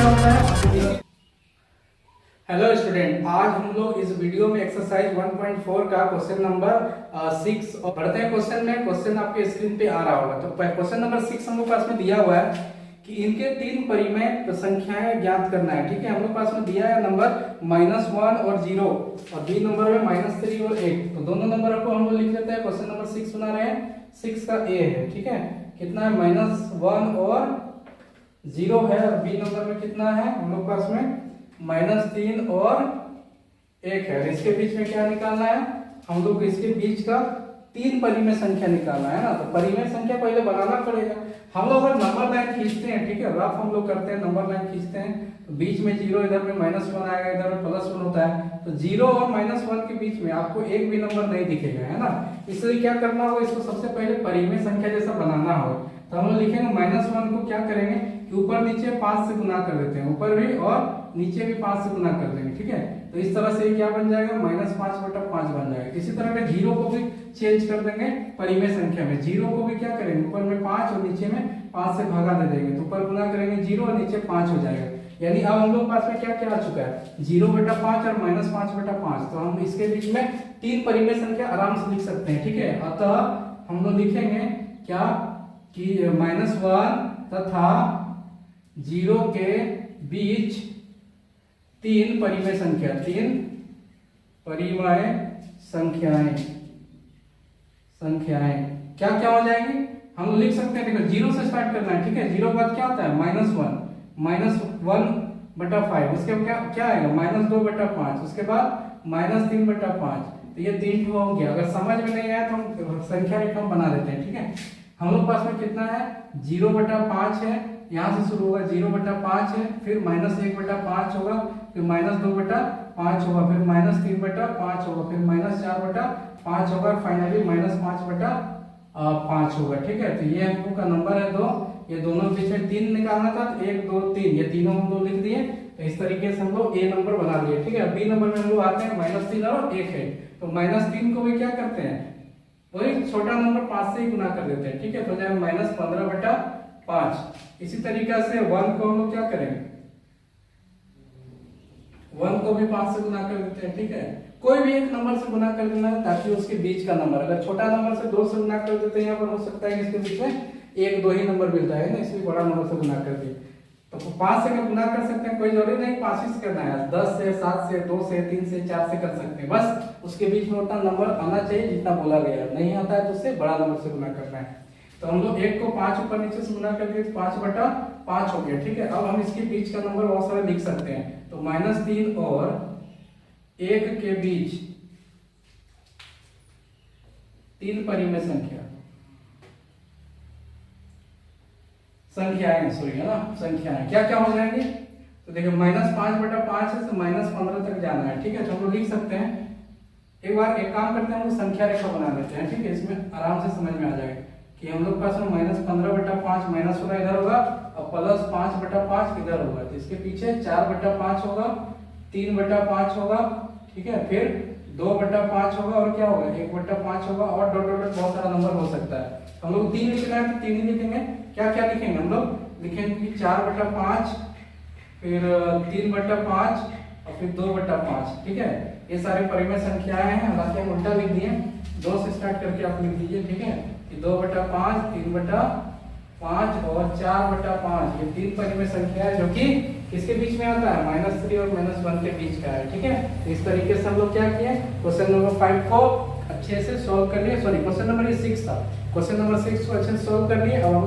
क्या होता है। हेलो स्टूडेंट, आज हम लोग इस वीडियो में एक्सरसाइज 1.4 का क्वेश्चन नंबर 6 और बढ़ते हैं क्वेश्चन में। क्वेश्चन आपके स्क्रीन पे आ रहा होगा। तो क्वेश्चन नंबर 6 हम लोग पास में दिया हुआ है कि इनके तीन परिमेय संख्याएं ज्ञात करना है। ठीक है, हम लोग पास में दिया है नंबर -1 और 0 और बी नंबर में -3 और 1। तो दोनों नंबर को हम लोग लिख लेते हैं। क्वेश्चन नंबर 6 बना रहे हैं, 6 का ए है। ठीक है, कितना है -1 और 0 है। और बी नंबर में कितना है हम लोग पास में -3 और 1 है। इसके बीच में क्या निकालना है हम लोग को, इसके बीच का तीन परिमेय संख्या निकालना है ना। तो परिमेय संख्या पहले बनाना पड़ेगा। हम लोग अगर नंबर लाइन खींचते हैं, ठीक है, रफ हम लोग करते हैं, नंबर लाइन खींचते हैं तो बीच में 0, इधर में -1 आएगा, इधर में +1 होता है। तो 0 और -1 के बीच में आपको एक भी नंबर नहीं दिखेगा, है ना। इसलिए क्या करना होगा, इसको सबसे पहले परिमेय संख्या जैसा बनाना होगा। तो हम लोग लिखेंगे -1 को क्या करेंगे कि ऊपर नीचे 5 से गुना कर देते हैं, ऊपर भी और नीचे भी 5 से गुना कर देंगे। ठीक है, तो इस तरह से क्या बन जाएगा, -5/5 बन जाएगा। इसी तरह में 0 को भी चेंज कर देंगे परिमेय संख्या में। 0 को भी क्या करेंगे, ऊपर में 5 और नीचे में 5 से भागा दे देंगे। तो ऊपर गुना करेंगे 0 और नीचे 5 हो जाएगा। यानी अब हम लोग पास में क्या क्या आ चुका है, 0/5 और -5/5। तो हम इसके बीच में तीन परिमेय संख्या आराम से लिख सकते हैं। ठीक है, अतः हम लोग लिखेंगे क्या कि -1 तथा 0 के बीच तीन परिमेय संख्या, तीन परिमेय संख्याएं क्या क्या हो जाएंगी हम लिख सकते हैं। देखो 0 से स्टार्ट करना है। ठीक है, 0 के बाद क्या होता है -1/5। उसके बाद क्या आएगा -2/5। उसके बाद -3/5। तो ये 3 हो गया। अगर समझ में नहीं आया तो हम संख्या एक हम बना देते हैं। ठीक है, हम लोग पास में कितना है 0/5 है, यहाँ से शुरू होगा 0/5 है, फिर -1/5 होगा, फिर -2/5 होगा, फिर -3/5 होगा, फिर -4/5 होगा, फाइनली -5/5 होगा। ठीक है, तो ये हम लोग का नंबर है 2। ये दोनों बीच में 3 निकालना था, 1 2 3, ये तीनों हम लोग लिख दिए। तो इस तरीके से हम लोग ए नंबर बना लिए। ठीक है, बी नंबर में हम लोग आते हैं -3 और 1 है। तो -3 को भी क्या करते हैं, वही छोटा नंबर 5 से ही गुना कर देते हैं। ठीक है, तो जाए -15/5। इसी तरीके से 1 को हम लोग क्या करेंगे, 1 को भी 5 से गुना कर देते हैं। ठीक है, कोई भी एक नंबर से गुना कर देना है ताकि उसके बीच का नंबर, अगर छोटा नंबर से 2 से गुना कर देते हैं, यहाँ पर हो सकता है कि इसके बीच में 1 2 ही नंबर मिलता है ना, इसलिए बड़ा नंबर से गुना कर दिए। तो 5 से गुना कर सकते हैं, कोई जरूरी नहीं 5 ही से करना है, 10 से, 7 से, 2 से, 3 से, 4 से कर सकते हैं। बस उसके बीच में उतना नंबर आना चाहिए जितना बोला गया है। नहीं आता है तो उससे बड़ा नंबर से गुना करना है। तो हम लोग 1 को 5 ऊपर नीचे से गुना कर दिए, 5/5 हो गया। ठीक है, अब हम इसके बीच का नंबर बहुत सारा लिख सकते हैं। तो -3 और 1 के बीच तीन परिमेय संख्याएं है ना, संख्याएं क्या क्या हो जाएंगे। तो देखिए -5/5 है तो -15 तक जाना है। ठीक है, तो हम लोग लिख सकते हैं। एक बार एक काम करते हैं, हम लोग संख्या रेखा बना लेते हैं। ठीक है, इसमें आराम से समझ में आ जाएगा कि हम लोग पास में -15/5 माइनस होगा, इधर होगा, और +5/5 इधर होगा। तो इसके पीछे 4/5 होगा, 3/5 होगा। ठीक है, फिर 2/5 होगा, और क्या होगा 1/5 होगा, और डॉट डॉट बहुत सारा नंबर हो सकता है। हम लोग 3 लिखना है तो 3 ही लिखेंगे। क्या क्या लिखेंगे हम लोग, लिखेंगे कि 4/5, फिर 3/5 और फिर 2/5। ठीक है, ये सारे परिमेय संख्याएं हैं। हालांकि हम उल्टा लिख दिए, 2 से स्टार्ट करके आप लिख दीजिए। ठीक है, 2/5, 3/5 और 4/5, ये तीन परिमेय संख्या है जो कि किसके बीच में आता है, -3 और -1 के बीच का है। ठीक है, तो इस तरीके से हम लोग क्या किए, क्वेश्चन नंबर 5 को अच्छे से सॉल्व कर लिए। सॉरी, क्वेश्चन नंबर 6 था, क्वेश्चन नंबर 6 को अच्छे से सॉल्व कर लिए। अब हम